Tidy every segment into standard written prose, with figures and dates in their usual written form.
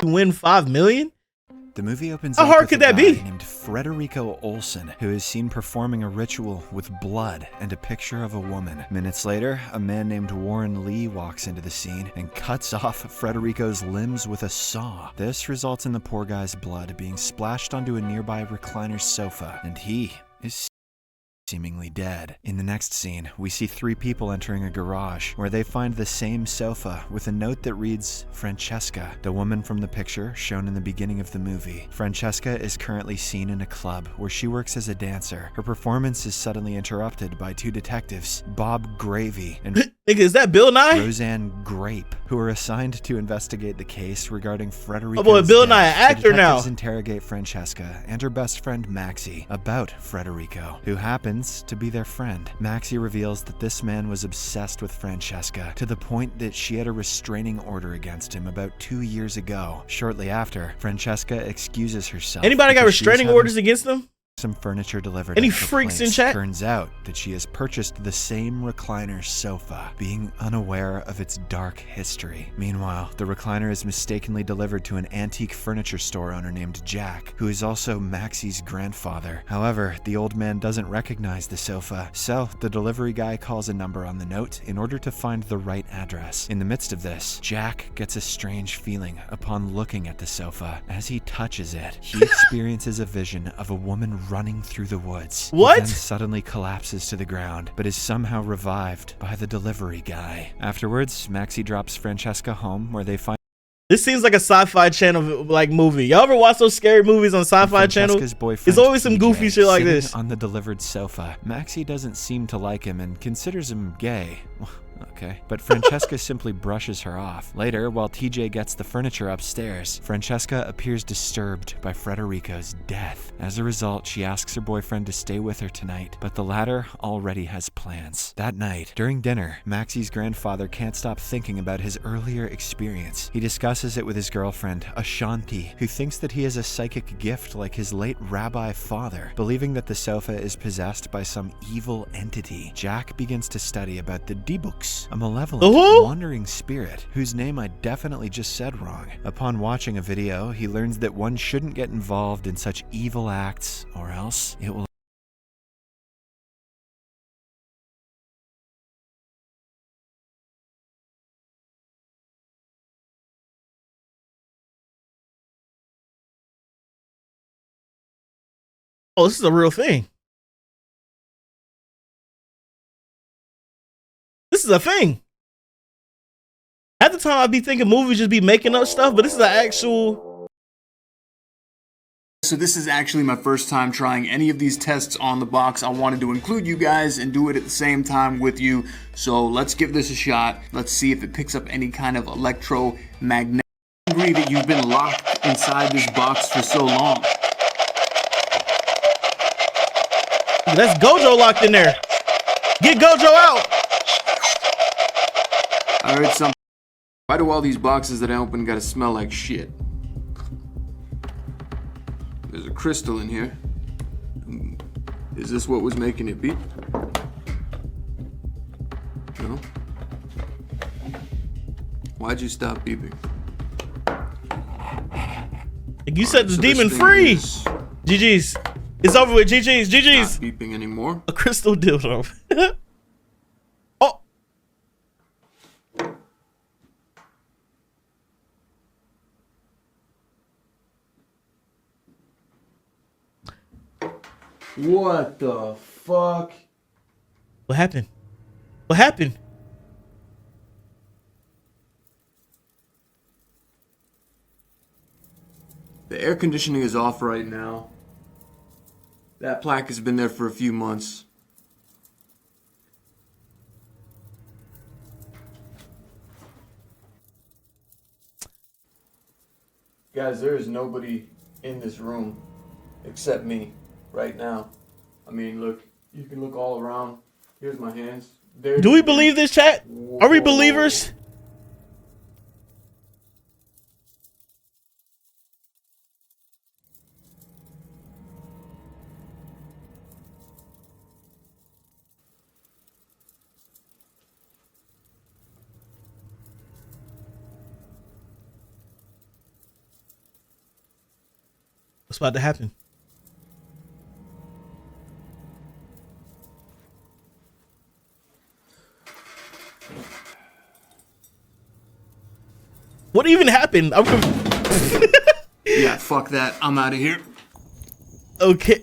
can win $5 million? The movie opens How up hard with could a that guy be? named Frederico Olsen, who is seen performing a ritual with blood and a picture of a woman. Minutes later, a man named Warren Lee walks into the scene and cuts off Frederico's limbs with a saw. This results in the poor guy's blood being splashed onto a nearby recliner sofa, and he is seemingly dead. In the next scene, we see three people entering a garage where they find the same sofa with a note that reads Francesca, the woman from the picture shown in the beginning of the movie. Francesca is currently seen in a club where she works as a dancer. Her performance is suddenly interrupted by two detectives, Bob Gravy and Nigga, is that Bill Nye? Roseanne Grape, who are assigned to investigate the case regarding Frederico's Oh boy, Bill death. Nye, an actor the now. detectives interrogate Francesca and her best friend Maxie about Frederico, who happens to be their friend. Maxie reveals that this man was obsessed with Francesca to the point that she had a restraining order against him about 2 years ago. Shortly after, Francesca excuses herself. Anybody got because she was restraining having orders against them? some furniture delivered. Any at her freaks in place. chat? Turns out that she has purchased the same recliner sofa, being unaware of its dark history. Meanwhile, the recliner is mistakenly delivered to an antique furniture store owner named Jack, who is also Maxie's grandfather. However, the old man doesn't recognize the sofa, so the delivery guy calls a number on the note in order to find the right address. In the midst of this, Jack gets a strange feeling upon looking at the sofa. As he touches it, he experiences a vision of a woman running through the woods. What? He then suddenly collapses to the ground, but is somehow revived by the delivery guy. Afterwards, Maxie drops Francesca home, where they find This seems like a Sci-Fi Channel like movie. Y'all ever watch those scary movies on Sci-Fi Channel? Francesca's boyfriend, There's always some TJ, goofy shit like sitting this. on the delivered sofa. Maxie doesn't seem to like him and considers him gay. Okay. But Francesca simply brushes her off. Later, while TJ gets the furniture upstairs, Francesca appears disturbed by Frederico's death. As a result, she asks her boyfriend to stay with her tonight, but the latter already has plans. That night, during dinner, Maxie's grandfather can't stop thinking about his earlier experience. He discusses it with his girlfriend, Ashanti, who thinks that he has a psychic gift like his late rabbi father. Believing that the sofa is possessed by some evil entity, Jack begins to study about the Dibuks, a malevolent, wandering spirit whose name I definitely just said wrong. Upon watching a video, he learns that one shouldn't get involved in such evil acts, or else it will Oh, this is a real thing. This is a thing. At the time, I'd be thinking movies just be making up stuff, but this is an actual. So this is actually my first time trying any of these tests on the box. I wanted to include you guys and do it at the same time with you. So let's give this a shot. Let's see if it picks up any kind of electromagnetic. Angry that you've been locked inside this box for so long. That's Gojo locked in there. Get Gojo out. I heard something. Why do all these boxes that I open gotta smell like shit? There's a crystal in here. Is this what was making it beep? No? Why'd you stop beeping? You set the So demon this thing free. is GG's. It's over with. GG's. GG's. not beeping anymore. A crystal dildo. Oh. What the fuck? What happened? What happened? The air conditioning is off right now. That plaque has been there for a few months. Guys, there is nobody in this room except me right now. I mean, look, you can look all around. Here's my hands. There's Do we believe this, chat? Are we believers? What's about to happen? What even happened? Yeah, fuck that. I'm out of here. Okay.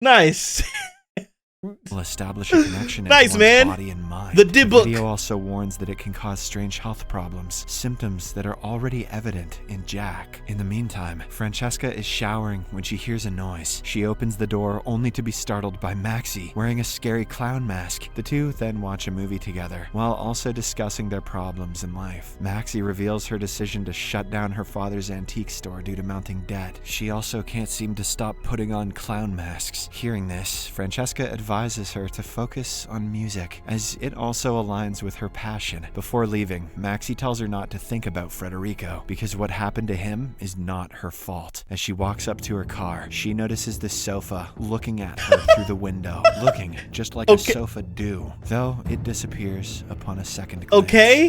Nice. will establish a connection Nice, into one's man. body and mind. The D-book. video also warns that it can cause strange health problems, symptoms that are already evident in Jack. In the meantime, Francesca is showering when she hears a noise. She opens the door only to be startled by Maxie wearing a scary clown mask. The two then watch a movie together while also discussing their problems in life. Maxie reveals her decision to shut down her father's antique store due to mounting debt. She also can't seem to stop putting on clown masks. Hearing this, Francesca advises her to focus on music, as it also aligns with her passion. Before leaving, Maxie tells her not to think about Federico, because what happened to him is not her fault. As she walks up to her car, she notices the sofa looking at her through the window, looking just like a sofa do, though it disappears upon a second glance.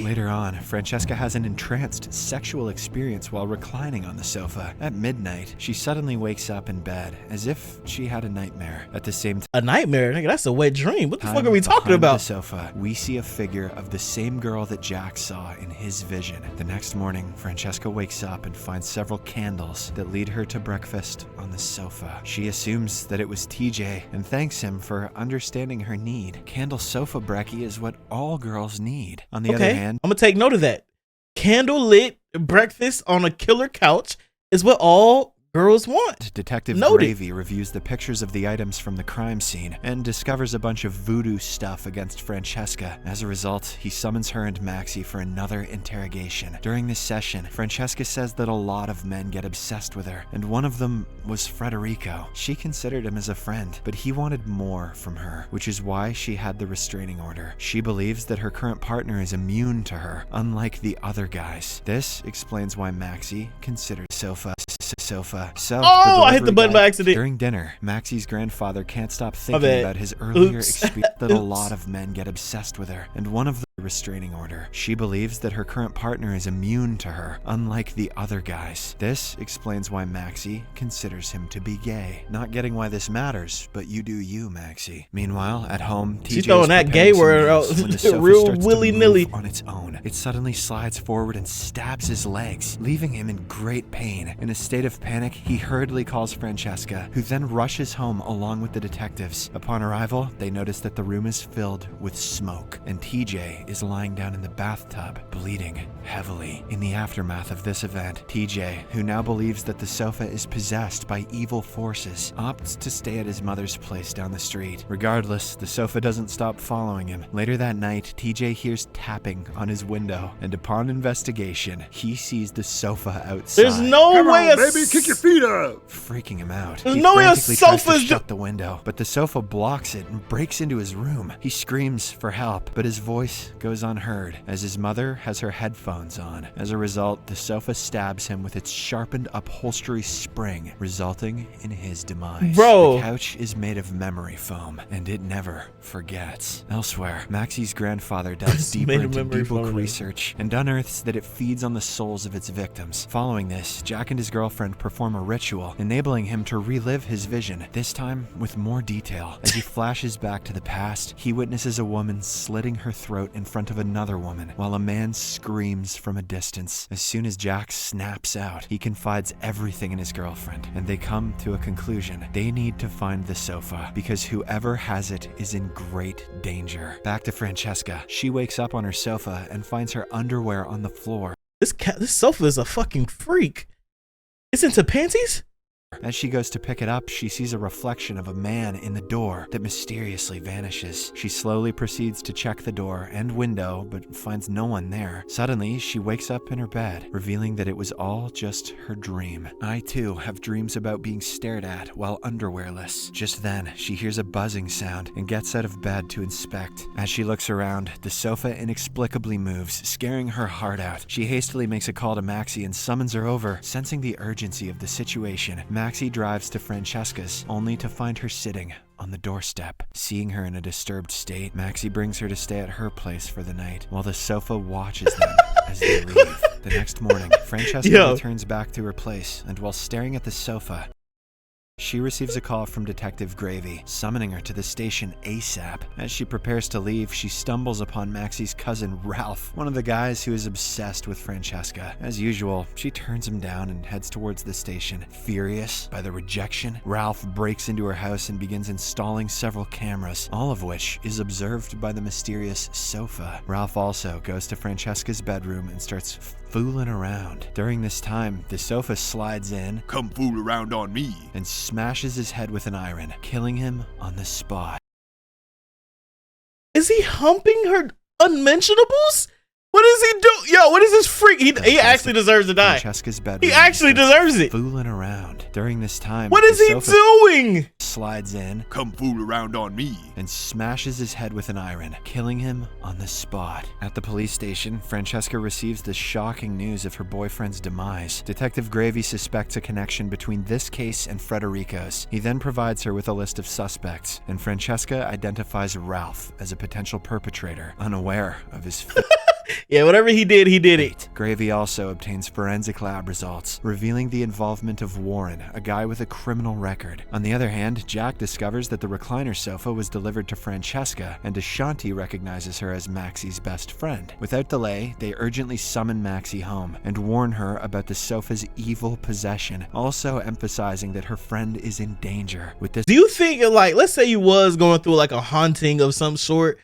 Later on, Francesca has an entranced sexual experience while reclining on the sofa. At midnight, she suddenly wakes up in bed, as if she had a nightmare. At the same time, A nightmare, nigga. That's a wet dream. What the fuck are we talking behind about? the sofa, we see a figure of the same girl that Jack saw in his vision. The next morning, Francesca wakes up and finds several candles that lead her to breakfast on the sofa. She assumes that it was TJ and thanks him for understanding her need. Candle sofa brekkie is what all girls need. On the other hand, I'm gonna take note of that. Candle lit breakfast on a killer couch is what all girls want. Detective Noted. Gravy reviews the pictures of the items from the crime scene and discovers a bunch of voodoo stuff against Francesca. As a result, he summons her and Maxie for another interrogation. During this session, Francesca says that a lot of men get obsessed with her, and one of them was Federico. She considered him as a friend, but he wanted more from her, which is why she had the restraining order. She believes that her current partner is immune to her, unlike the other guys. This explains why Maxie considered sofa. So, I hit the delivery button by guy- accident. During dinner, Maxie's grandfather can't stop thinking bad. about his earlier Oops. experience that a Oops. lot of men get obsessed with her, and one of the restraining order. She believes that her current partner is immune to her, unlike the other guys. This explains why Maxie considers him to be gay. Not getting why this matters, but you do you, Maxie. Meanwhile, at home, TJ throwing is that preparing gay some word meals out when the sofa real starts to willy-nilly. move on its own. It suddenly slides forward and stabs his legs, leaving him in great pain. In a state of panic, he hurriedly calls Francesca, who then rushes home along with the detectives. Upon arrival, they notice that the room is filled with smoke, and TJ is lying down in the bathtub, bleeding heavily. In the aftermath of this event, TJ, who now believes that the sofa is possessed by evil forces, opts to stay at his mother's place down the street. Regardless, the sofa doesn't stop following him. Later that night, TJ hears tapping on his window, and upon investigation, he sees the sofa outside. There's no way a feet up. Freaking him out. There's He no way a frantically tries to sofa's shut the window, but the sofa blocks it and breaks into his room. He screams for help, but his voice goes unheard as his mother has her headphones on. As a result, the sofa stabs him with its sharpened upholstery spring, resulting in his demise. Bro. The couch is made of memory foam, and it never forgets. Elsewhere, Maxie's grandfather dives deeper made of into memory D-book foam. research and unearths that it feeds on the souls of its victims. Following this, Jack and his girlfriend perform a ritual, enabling him to relive his vision, this time with more detail. As he flashes back to the past, he witnesses a woman slitting her throat in front of another woman, while a man screams from a distance. As soon as Jack snaps out, he confides everything in his girlfriend, and they come to a conclusion. They need to find the sofa, because whoever has it is in great danger. Back to Francesca. She wakes up on her sofa and finds her underwear on the floor. This sofa is a fucking freak. It's into panties? As she goes to pick it up, she sees a reflection of a man in the door that mysteriously vanishes. She slowly proceeds to check the door and window, but finds no one there. Suddenly, she wakes up in her bed, revealing that it was all just her dream. I too have dreams about being stared at while underwearless. Just then, she hears a buzzing sound and gets out of bed to inspect. As she looks around, the sofa inexplicably moves, scaring her heart out. She hastily makes a call to Maxie and summons her over. Sensing the urgency of the situation, Maxie drives to Francesca's, only to find her sitting on the doorstep. Seeing her in a disturbed state, Maxie brings her to stay at her place for the night, while the sofa watches them as they leave. The next morning, Francesca Yo. returns back to her place, and while staring at the sofa, she receives a call from Detective Gravy, summoning her to the station ASAP. As she prepares to leave, she stumbles upon Maxie's cousin Ralph, one of the guys who is obsessed with Francesca. As usual, she turns him down and heads towards the station. Furious by the rejection, Ralph breaks into her house and begins installing several cameras, all of which is observed by the mysterious sofa. Ralph also goes to Francesca's bedroom and starts fooling around. During this time, the sofa slides in, Come fool around on me. and smashes his head with an iron, killing him on the spot. Is he humping her unmentionables? What is he do? Yo, what is this freak? He actually deserves to die. Francesca's bedroom. He actually deserves it. Fooling around. During this time, What is the he sofa doing? slides in Come fool around on me. and smashes his head with an iron, killing him on the spot. At the police station, Francesca receives the shocking news of her boyfriend's demise. Detective Gravy suspects a connection between this case and Frederico's. He then provides her with a list of suspects, and Francesca identifies Ralph as a potential perpetrator, unaware of his Yeah, whatever he did it. Gravy also obtains forensic lab results, revealing the involvement of Warren, a guy with a criminal record. On the other hand, Jack discovers that the recliner sofa was delivered to Francesca, and Ashanti recognizes her as Maxie's best friend. Without delay, they urgently summon Maxie home and warn her about the sofa's evil possession, also emphasizing that her friend is in danger. With this Do you think, like, let's say you was going through like a haunting of some sort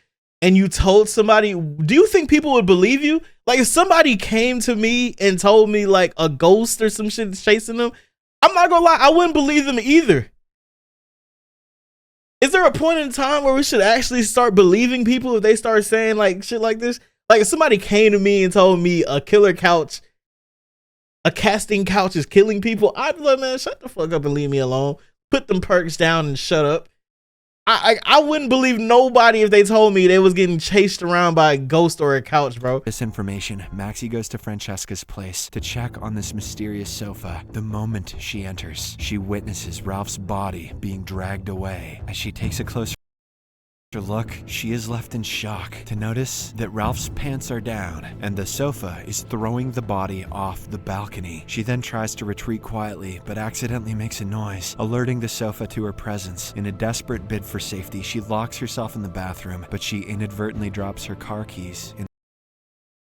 and you told somebody, do you think people would believe you? Like, if somebody came to me and told me like a ghost or some shit is chasing them, I'm not gonna lie, I wouldn't believe them either. Is there a point in time where we should actually start believing people if they start saying like shit like this? Like, if somebody came to me and told me a casting couch is killing people, I'd be like, man, shut the fuck up and leave me alone. Put them perks down and shut up. I wouldn't believe nobody if they told me they was getting chased around by a ghost or a couch, bro. This information, Maxie goes to Francesca's place to check on this mysterious sofa. The moment she enters, she witnesses Ralph's body being dragged away. As she takes a closer look, she is left in shock to notice that Ralph's pants are down and the sofa is throwing the body off the balcony. She then tries to retreat quietly, but accidentally makes a noise, alerting the sofa to her presence. In a desperate bid for safety, she locks herself in the bathroom, but she inadvertently drops her car keys in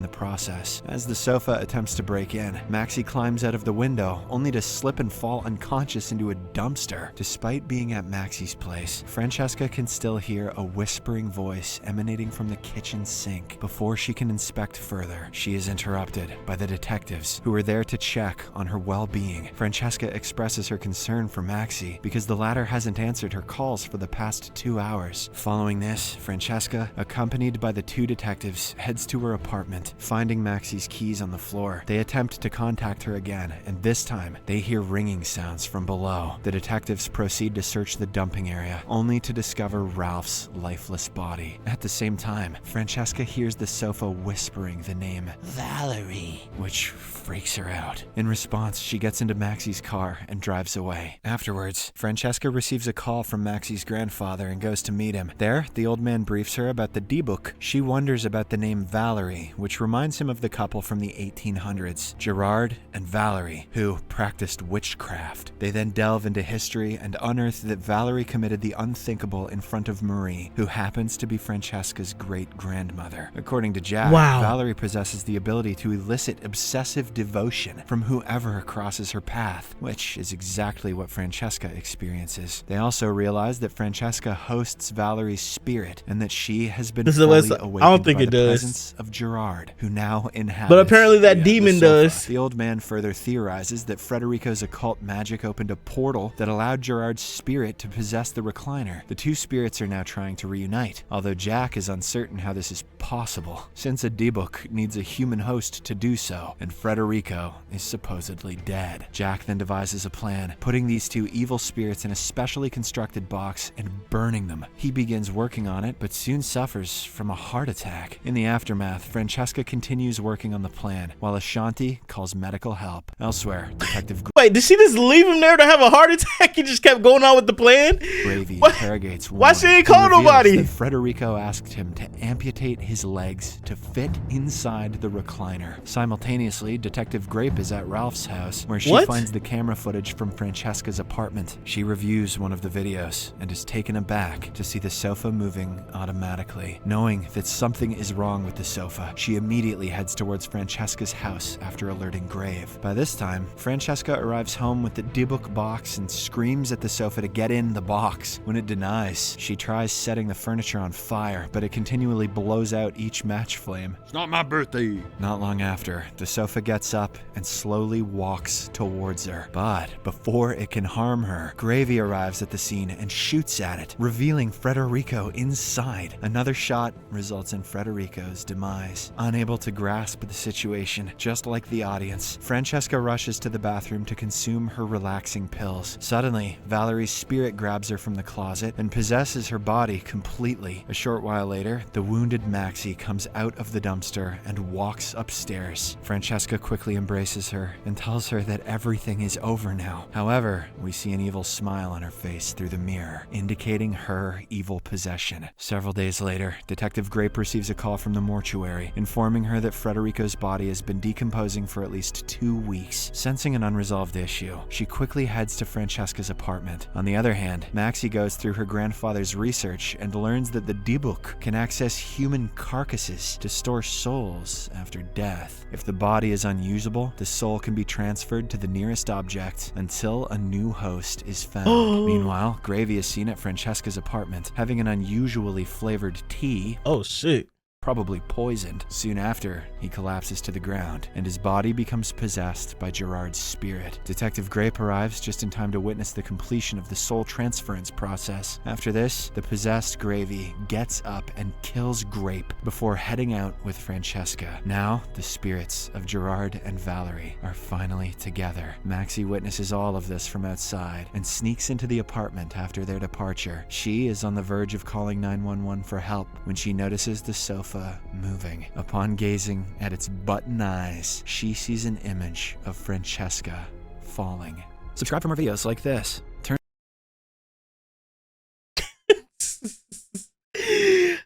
the process. As the sofa attempts to break in, Maxie climbs out of the window, only to slip and fall unconscious into a dumpster. Despite being at Maxie's place, Francesca can still hear a whispering voice emanating from the kitchen sink. Before she can inspect further, she is interrupted by the detectives, who are there to check on her well-being. Francesca expresses her concern for Maxie because the latter hasn't answered her calls for the past 2 hours. Following this, Francesca, accompanied by the 2 detectives, heads to her apartment. Finding Maxie's keys on the floor, they attempt to contact her again, and this time, they hear ringing sounds from below. The detectives proceed to search the dumping area, only to discover Ralph's lifeless body. At the same time, Francesca hears the sofa whispering the name Valerie, which freaks her out. In response, she gets into Maxie's car and drives away. Afterwards, Francesca receives a call from Maxie's grandfather and goes to meet him. There, the old man briefs her about the D-book. She wonders about the name Valerie, which reminds him of the couple from the 1800s, Gerard and Valerie, who practiced witchcraft. They then delve into history and unearth that Valerie committed the unthinkable in front of Marie, who happens to be Francesca's great-grandmother. According to Jack, Wow. Valerie possesses the ability to elicit obsessive devotion from whoever crosses her path, which is exactly what Francesca experiences. They also realize that Francesca hosts Valerie's spirit and that she has been This is fully what I awakened don't think by it the does. presence of Gerard, who now inhabits But apparently that the demon sofa. does. The old man further theorizes that Frederico's occult magic opened a portal that allowed Gerard's spirit to possess the recliner. The 2 spirits are now trying to reunite, although Jack is uncertain how this is possible, since a D-book needs a human host to do so, and Frederico is supposedly dead. Jack then devises a plan, putting these 2 evil spirits in a specially constructed box and burning them. He begins working on it, but soon suffers from a heart attack. In the aftermath, Francesca Francesca continues working on the plan, while Ashanti calls medical help. Elsewhere, Detective Wait, did she just leave him there to have a heart attack? He just kept going on with the plan? Gravy What? interrogates Why Warren, she ain't who call reveals nobody? that Frederico asked him to amputate his legs to fit inside the recliner. Simultaneously, Detective Grape is at Ralph's house, where she What? finds the camera footage from Francesca's apartment. She reviews one of the videos and is taken aback to see the sofa moving automatically. Knowing that something is wrong with the sofa, she immediately heads towards Francesca's house after alerting Grave. By this time, Francesca arrives home with the D-book box and screams at the sofa to get in the box. When it denies, she tries setting the furniture on fire, but it continually blows out each match flame. It's not my birthday. Not long after, the sofa gets up and slowly walks towards her. But before it can harm her, Gravy arrives at the scene and shoots at it, revealing Frederico inside. Another shot results in Frederico's demise. Unable to grasp the situation, just like the audience, Francesca rushes to the bathroom to consume her relaxing pills. Suddenly, Valerie's spirit grabs her from the closet and possesses her body completely. A short while later, the wounded Maxie comes out of the dumpster and walks upstairs. Francesca quickly embraces her and tells her that everything is over now. However, we see an evil smile on her face through the mirror, indicating her evil possession. Several days later, Detective Grape receives a call from the mortuary, informing her that Frederico's body has been decomposing for at least 2 weeks. Sensing an unresolved issue, she quickly heads to Francesca's apartment. On the other hand, Maxie goes through her grandfather's research and learns that the D-book can access human carcasses to store souls after death. If the body is unusable, the soul can be transferred to the nearest object until a new host is found. Meanwhile, Gravy is seen at Francesca's apartment, having an unusually flavored tea, Oh, shit. probably poisoned. Soon after, he collapses to the ground, and his body becomes possessed by Gerard's spirit. Detective Grape arrives just in time to witness the completion of the soul transference process. After this, the possessed Gravy gets up and kills Grape before heading out with Francesca. Now, the spirits of Gerard and Valerie are finally together. Maxie witnesses all of this from outside and sneaks into the apartment after their departure. She is on the verge of calling 911 for help when she notices the sofa moving. Upon gazing at its button eyes, she sees an image of Francesca falling. Subscribe for more videos like this.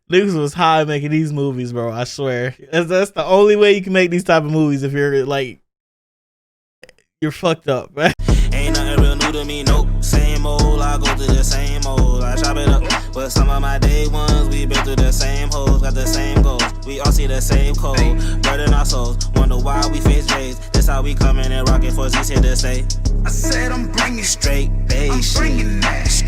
Niggas was high making these movies, bro. I swear. That's the only way you can make these type of movies if you're like, you're fucked up, man. Ain't nothing real new to me, nope. Same old, I go through the same old. I chop it up, but some of my day ones, we been through the same hoes, got the same goals. We all see the same code, burden our souls. Wonder why we face J's. This how we coming and rockin' for Z's here to stay. I said I'm bringing straight bass. I'm bringing that.